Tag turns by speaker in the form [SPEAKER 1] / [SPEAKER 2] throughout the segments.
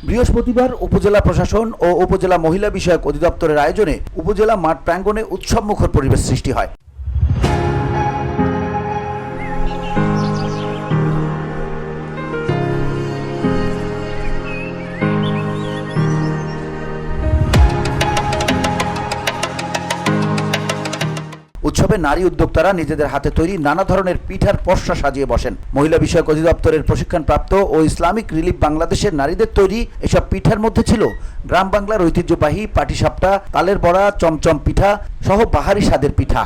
[SPEAKER 1] বৃহস্পতিবার উপজেলা প্রশাসন ও উপজেলা মহিলা বিষয়ক অধিদপ্তরের আয়োজনে উপজেলা মাঠ প্রাঙ্গণে উৎসবমুখর পরিবেশ সৃষ্টি হয়। উৎসবে নারী উদ্যোক্তারা নিজেদের হাতে তৈরি নানা ধরনের পিঠার পসরা সাজিয়ে বসেন। মহিলা বিষয়ক অধিদপ্তরের প্রশিক্ষণপ্রাপ্ত ও ইসলামিক রিলিফ বাংলাদেশের নারীদের তৈরি এসব পিঠার মধ্যে ছিল গ্রাম বাংলার ঐতিহ্যবাহী পাটিসাপটা, তালের বড়া, চমচম পিঠা সহ বাহারি স্বাদের পিঠা।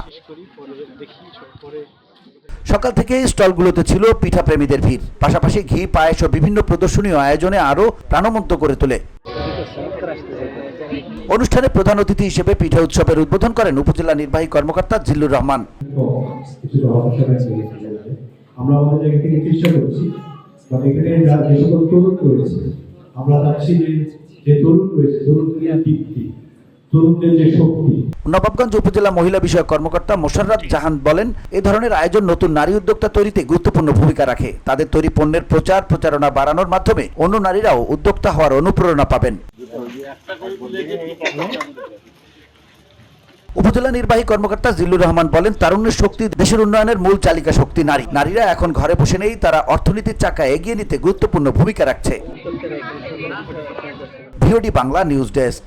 [SPEAKER 1] সকাল থেকে স্টলগুলোতে ছিল পিঠা প্রেমীদের ভিড়, পাশাপাশি ঘি, পায়েস ও বিভিন্ন প্রদর্শনীয় আয়োজনে আরও প্রাণবন্ত করে তোলে। অনুষ্ঠানে প্রধান অতিথি হিসেবে পিঠা উৎসবের উদ্বোধন করেন উপজেলা নির্বাহী কর্মকর্তা জিল্লুর রহমান।
[SPEAKER 2] আমরা আমাদের জায়গা থেকে চেষ্টা করছি বা এখানে যে সকল তরুণ রয়েছে আমরা চাচ্ছি যে তরুণ রয়েছে তরুণদের দীপ্তি, তরুণদের যে শক্তি।
[SPEAKER 1] নবাবগঞ্জ উপজেলা মহিলা বিষয়ক কর্মকর্তা মোশাররফ জাহান বলেন, এ ধরনের আয়োজন নতুন নারী উদ্যোক্তা তৈরিতে গুরুত্বপূর্ণ ভূমিকা রাখে। তাদের তৈরি পণ্যের প্রচারণা বাড়ানোর মাধ্যমে অন্য নারীরাও উদ্যোক্তা হওয়ার অনুপ্রেরণা পাবেন। উপজেলা নির্বাহী কর্মকর্তা জিল্লুর রহমান বলেন, তারুণ্যের শক্তি দেশের উন্নয়নের মূল চালিকা শক্তি নারী। নারীরা এখন ঘরে বসে নেই, তারা অর্থনীতির চাকা এগিয়ে নিতে গুরুত্বপূর্ণ ভূমিকা রাখছে। VOD Bangla news desk.